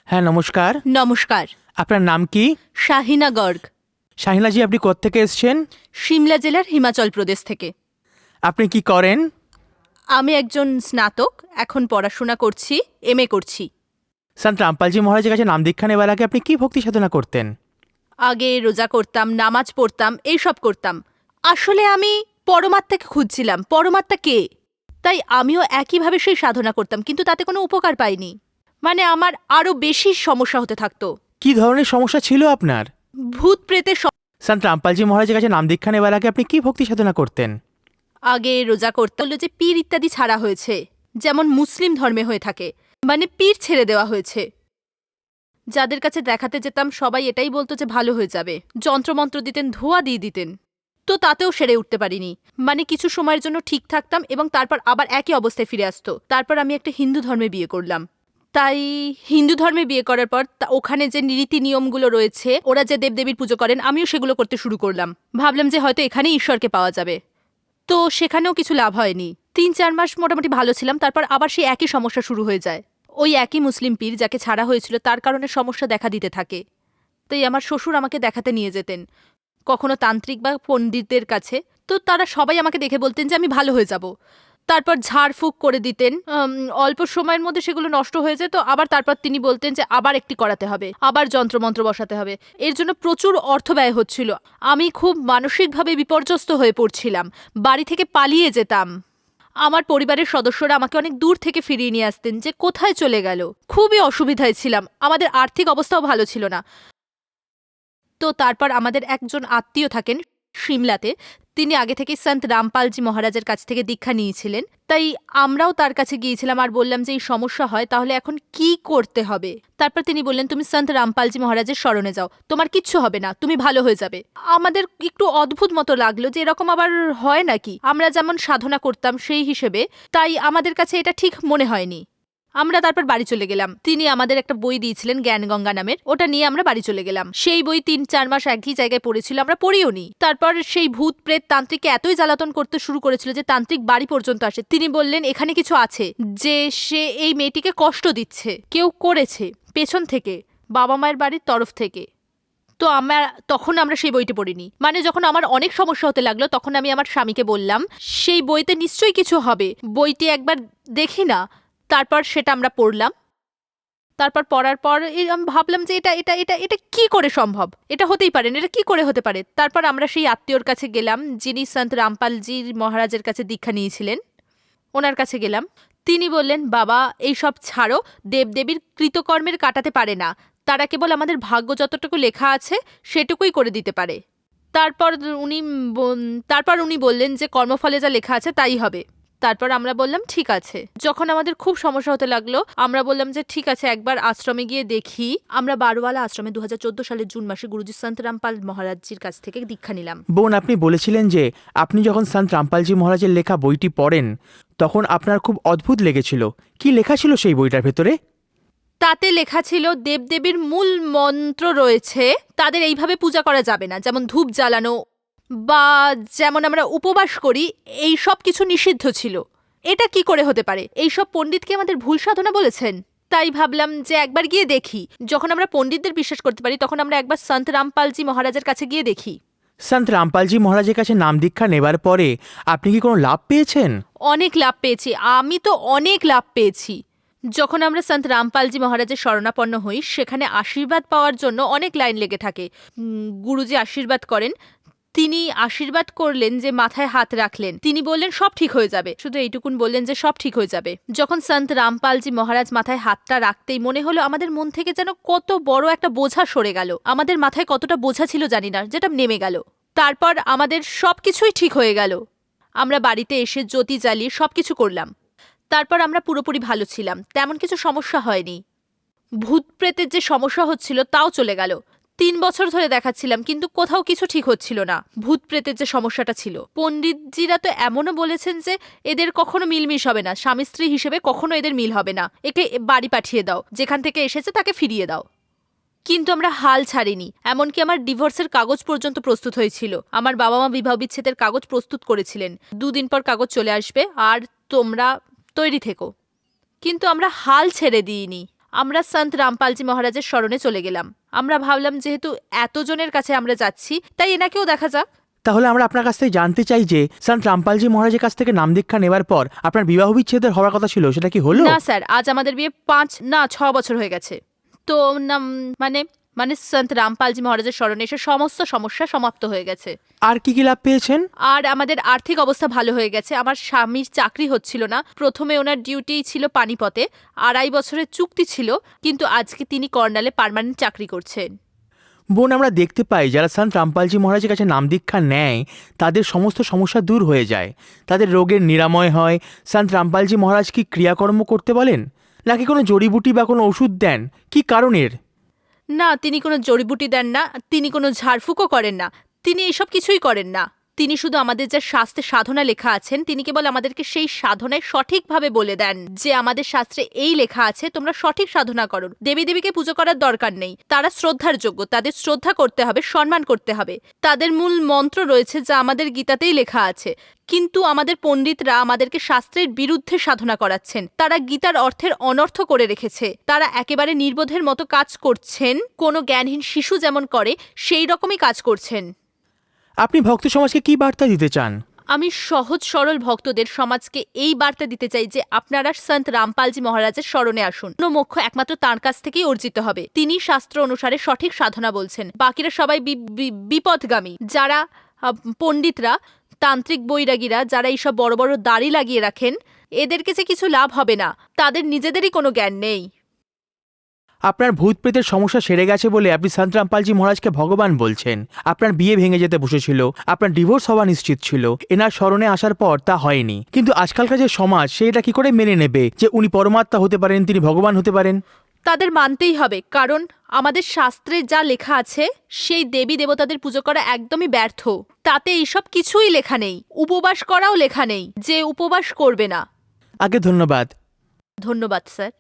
হ্যাঁ, নমস্কার। নমস্কার। আপনার নাম কি? শাহিনা গর্গ। শাহিনাজি, আপনি কোত্থেকে এসেছেন? সিমলা জেলার হিমাচল প্রদেশ থেকে। আপনি কি করেন? আমি একজন স্নাতক, এখন পড়াশোনা করছি, এমএ করছি। সন্ত রামপালজি মহারাজের কাছে নাম দীক্ষা নেবার আগে আপনি কি ভক্তি সাধনা করতেন? আগে রোজা করতাম, নামাজ পড়তাম, এইসব করতাম। আসলে আমি পরমাত্মাকে খুঁজছিলাম, পরমাত্মা কে। তাই আমিও একইভাবে সেই সাধনা করতাম, কিন্তু তাতে কোনো উপকার পাইনি। মানে আমার আরো বেশি সমস্যা হতে থাকতো। কি ধরনের সমস্যা ছিল আপনার? ভূত প্রেতের সন্ত রামপালজি মহারাজের কাছে নাম দীক্ষা নেবার আগে আপনি কি ভক্তি সাধনা করতেন? আগে রোজা করতে হলো যে পীর ইত্যাদি ছাড়া হয়েছে, যেমন মুসলিম ধর্মে হয়ে থাকে, মানে পীর ছেড়ে দেওয়া হয়েছে। যাদের কাছে দেখাতে যেতাম সবাই এটাই বলতো যে ভালো হয়ে যাবে, যন্ত্রমন্ত্র দিতেন, ধোয়া দিয়ে দিতেন, তো তাতেও সেরে উঠতে পারিনি। মানে কিছু সময়ের জন্য ঠিক থাকতাম এবং তারপর আবার একই অবস্থায় ফিরে আসতো। তারপর আমি একটা হিন্দু ধর্মে বিয়ে করলাম। তাই হিন্দু ধর্মে বিয়ে করার পর ওখানে যে নীতি নিয়মগুলো রয়েছে, ওরা যে দেবদেবীর পুজো করেন, আমিও সেগুলো করতে শুরু করলাম। ভাবলাম যে হয়তো এখানেই ঈশ্বরকে পাওয়া যাবে। তো সেখানেও কিছু লাভ হয়নি। ৩-৪ মাস মোটামুটি ভালো ছিলাম, তারপর আবার সেই একই সমস্যা শুরু হয়ে যায়। ওই একই মুসলিম পীর যাকে ছাড়া হয়েছিল তার কারণে সমস্যা দেখা দিতে থাকে। তাই আমার শ্বশুর আমাকে দেখাতে নিয়ে যেতেন, কখনো তান্ত্রিক বা পণ্ডিতদের কাছে। তো তারা সবাই আমাকে দেখে বলতেন যে আমি ভালো হয়ে যাব। তারপর ঝাড়ফুঁক করে দিতেন, অল্প সময়ের মধ্যে সেগুলো নষ্ট হয়ে যেত। আবার তারপর তিনি বলতেন যে আবার একটি করাতে হবে, আবার যন্ত্রমন্ত্র বসাতে হবে। এর জন্য প্রচুর অর্থ ব্যয় হচ্ছিল। আমি খুব মানসিকভাবে বিপর্যস্ত হয়ে পড়ছিলাম, বাড়ি থেকে পালিয়ে যেতাম। আমার পরিবারের সদস্যরা আমাকে অনেক দূর থেকে ফিরিয়ে নিয়ে আসতেন যে কোথায় চলে গেল। খুবই অসুবিধায় ছিলাম, আমাদের আর্থিক অবস্থাও ভালো ছিল না। তো তারপর আমাদের একজন আত্মীয় থাকেন সিমলাতে, তিনি আগে থেকে সন্ত রামপালজি মহারাজের কাছ থেকে দীক্ষা নিয়েছিলেন। তাই আমরাও তার কাছে গিয়েছিলাম আর বললাম যে এই সমস্যা হয় তাহলে এখন কি করতে হবে। তারপর তিনি বললেন, তুমি সন্ত রামপালজি মহারাজের শরণে যাও, তোমার কিচ্ছু হবে না, তুমি ভালো হয়ে যাবে। আমাদের একটু অদ্ভুত মতো লাগলো যে এরকম আবার হয় নাকি। আমরা যেমন সাধনা করতাম সেই হিসেবে, তাই আমাদের কাছে এটা ঠিক মনে হয়নি। আমরা তারপর বাড়ি চলে গেলাম। তিনি আমাদের একটা বই দিয়েছিলেন জ্ঞানগঙ্গা নামের, ওটা নিয়ে আমরা বাড়ি চলে গেলাম। সেই বই ৩-৪ মাস একই জায়গায় পড়েছিল, আমরা পড়িও নি। তারপর সেই ভূত প্রেত তান্ত্রিককে এতই জ্বালাতন করতে শুরু করেছিল যে তান্ত্রিক বাড়ি পর্যন্ত আসে। তিনি বললেন এখানে কিছু আছে, যে সে এই মেয়েটিকে কষ্ট দিচ্ছে, কেউ করেছে পেছন থেকে, বাবা মায়ের বাড়ির তরফ থেকে। তো তখন আমরা সেই বইটি পড়িনি। মানে যখন আমার অনেক সমস্যা হতে লাগলো তখন আমি আমার স্বামীকে বললাম সেই বইতে নিশ্চয়ই কিছু হবে, বইটি একবার দেখি না। তারপর সেটা আমরা পড়লাম। তারপর পড়ার পর আমি ভাবলাম যে এটা এটা এটা এটা কি করে সম্ভব, এটা হতেই পারে না, এটা কি করে হতে পারে। তারপর আমরা সেই আত্মীয়র কাছে গেলাম যিনি সন্ত রামপালজি মহারাজের কাছে দীক্ষা নিয়েছিলেন, ওনার কাছে গেলাম। তিনি বললেন, বাবা এইসব ছাড়ো, দেবদেবীর কৃতকর্মের কাটাতে পারে না, তারা কেবল আমাদের ভাগ্য যতটুকু লেখা আছে সেটুকুই করে দিতে পারে। তারপর তারপর উনি বললেন যে কর্মফলে যা লেখা আছে তাই হবে। তারপর আমরা বললাম ঠিক আছে। যখন আমাদের খুব সমস্যা হতে লাগলো আমরা বললাম যে ঠিক আছে একবার আশ্রমে গিয়ে দেখি। আমরা বারোয়ালা আশ্রমে 2014 সালের জুন মাসে গুরুজি সন্ত রামপাল মহারাজজির কাছ থেকে দীক্ষা নিলাম। বোন, আপনি বলেছিলেন যে আপনি যখন সন্ত রামপালজি মহারাজের লেখা বইটি পড়েন তখন আপনার খুব অদ্ভুত লেগেছিল। কি লেখা ছিল সেই বইটার ভেতরে? তাতে লেখা ছিল দেবদেবীর মূল মন্ত্র রয়েছে, তাদের এইভাবে পূজা করা যাবে না, যেমন ধূপ জ্বালানো বা যেমন আমরা উপবাস করি, এই সব কিছু নিষিদ্ধ ছিল। এটা কি করে হতে পারে? এইসব পণ্ডিতকে আমাদের ভুল সাধনা বলেছেন। তাই ভাবলাম যে একবার গিয়ে দেখি। যখন আমরা পণ্ডিতদের বিশ্বাস করতে পারি তখন আমরা একবার সন্ত রামপালজি মহারাজের কাছে গিয়ে দেখি। সন্ত রামপালজি মহারাজের কাছে নাম দীক্ষা নেবার পরে আপনি কি কোনো লাভ পেয়েছেন? অনেক লাভ পেয়েছি, আমি তো অনেক লাভ পেয়েছি। যখন আমরা সন্ত রামপালজি মহারাজের শরণাপন্ন হই সেখানে আশীর্বাদ পাওয়ার জন্য অনেক লাইন লেগে থাকে। গুরুজি আশীর্বাদ করেন, তিনি আশীর্বাদ করলেন যে মাথায় হাত রাখলেন, তিনি বললেন সব ঠিক হয়ে যাবে, শুধু এইটুকুন বললেন যে সব ঠিক হয়ে যাবে। যখন সন্ত রামপালজি মহারাজ মাথায় হাতটা রাখতেই মনে হলো আমাদের মন থেকে যেন কত বড় একটা বোঝা সরে গেল। আমাদের মাথায় কতটা বোঝা ছিল জানি না, যেটা নেমে গেল। তারপর আমাদের সব কিছুই ঠিক হয়ে গেল। আমরা বাড়িতে এসে জ্যোতি জ্বালিয়ে সবকিছু করলাম। তারপর আমরা পুরোপুরি ভালো ছিলাম, তেমন কিছু সমস্যা হয়নি। ভূত প্রেতের যে সমস্যা হচ্ছিল তাও চলে গেল। 3 বছর ধরে দেখাচ্ছিলাম কিন্তু কোথাও কিছু ঠিক হচ্ছিল না। ভূত প্রেতের যে সমস্যাটা ছিল, পণ্ডিতজিরা তো এমনও বলেছেন যে এদের কখনো মিলমিশ হবে না, স্বামী স্ত্রী হিসেবে কখনো এদের মিল হবে না, একে বাড়ি পাঠিয়ে দাও, যেখান থেকে এসেছে তাকে ফিরিয়ে দাও। কিন্তু আমরা হাল ছাড়িনি, এমনকি আমার ডিভোর্সের কাগজ পর্যন্ত প্রস্তুত হয়েছিল। আমার বাবা মা বিবাহ বিচ্ছেদের কাগজ প্রস্তুত করেছিলেন, 2 দিন পর কাগজ চলে আসবে আর তোমরা তৈরি থেকো। কিন্তু আমরা হাল ছেড়ে দিইনি। আমরা সন্ত রামপালজি মহারাজের স্মরণে চলে গেলাম। আমরা ভাবলাম যেহেতু এতজনের কাছে আমরা যাচ্ছি, তাই এনাকেও দেখা যাক। তাহলে আমরা আপনার কাছ থেকে জানতে চাই যে সন্ত রামপালজি মহারাজের কাছ থেকে নাম দীক্ষা নেওয়ার পর আপনার বিবাহ বিচ্ছেদের হওয়ার কথা ছিল, সেটা কি হলো? না স্যার, আজ আমাদের বিয়ে 6 বছর হয়ে গেছে। তো না, মানে মানে সন্ত রামপালজি মহারাজের স্মরণে এসে সমস্ত সমস্যা সমাপ্ত হয়ে গেছে। আর কি কি লাভ পেয়েছেন? আর আমাদের আর্থিক অবস্থা ভালো হয়ে গেছে। আমার স্বামীর চাকরি হচ্ছিল না। প্রথমে ওনার ডিউটি ছিল পানিপথে, 2.5 বছরের চুক্তি ছিল, কিন্তু আজকে তিনি কর্নালে পার্মানেন্ট চাকরি করছেন। বোন, আমরা দেখতে পাই যারা সন্ত রামপালজি মহারাজের কাছে নাম দীক্ষা নেয় তাদের সমস্ত সমস্যা দূর হয়ে যায়, তাদের রোগের নিরাময় হয়। সন্ত রামপালজি মহারাজ কি ক্রিয়াকর্ম করতে বলেন, নাকি কোনো জড়িবুটি বা কোনো ওষুধ দেন? কি কারণের? না, তিনি কোনো জড়িবুটি দেন না, তিনি কোনো ঝাড়ফুঁকও করেন না, তিনি এইসব কিছুই করেন না। তিনি শুধু আমাদের যা শাস্ত্রে সাধনা লেখা আছেন, তিনি কেবল আমাদেরকে সেই সাধনায় সঠিকভাবে বলে দেন যে আমাদের শাস্ত্রে এই লেখা আছে, তোমরা সঠিক সাধনা করো। দেবী দেবীকে পুজো করার দরকার নেই, তারা শ্রদ্ধার যোগ্য, তাদের শ্রদ্ধা করতে হবে, সম্মান করতে হবে। তাদের মূল মন্ত্র রয়েছে যা আমাদের গীতাতেই লেখা আছে, কিন্তু আমাদের পণ্ডিতরা আমাদেরকে শাস্ত্রের বিরুদ্ধে সাধনা করাচ্ছেন। তারা গীতার অর্থের অনর্থ করে রেখেছে। তারা একেবারে নির্বোধের মতো কাজ করছেন, কোনো জ্ঞানহীন শিশু যেমন করে সেই রকমই কাজ করছেন। আপনি ভক্ত সমাজকে কি বার্তা দিতে চান? আমি সহজ সরল ভক্তদের সমাজকে এই বার্তা দিতে চাই যে আপনারা সন্ত রামপালজি মহারাজের স্মরণে আসুন। মোক্ষ একমাত্র তাঁর কাছ থেকেই অর্জিত হবে। তিনি শাস্ত্র অনুসারে সঠিক সাধনা বলছেন, বাকিরা সবাই বিপথগামী। যারা পণ্ডিতরা, তান্ত্রিক বৈরাগীরা, যারা এইসব বড় বড় দাড়ি লাগিয়ে রাখেন, এদের কাছে কিছু লাভ হবে না, তাদের নিজেদেরই কোনো জ্ঞান নেই। আপনার ভূত প্রেতের সমস্যা সেরে গেছে বলে আপনি সন্ত রামপালজি মহারাজকে ভগবান বলছেন। আপনার বিয়ে ভেঙে যেতে বসেছিল, আপনার ডিভোর্স হওয়া নিশ্চিত ছিল, এনার স্মরণে আসার পর তা হয়নি। কিন্তু আজকালকার যে সমাজ, সেটা কি করে মেনে নেবে যে উনি পরমাত্মা হতে পারেন, তিনি ভগবান হতে পারেন? তাদের মানতেই হবে, কারণ আমাদের শাস্ত্রে যা লেখা আছে সেই দেবী দেবতাদের পুজো করা একদমই ব্যর্থ। তাতে এইসব কিছুই লেখা নেই, উপবাস করাও লেখা নেই যে উপবাস করবে না। আগে ধন্যবাদ। ধন্যবাদ স্যার।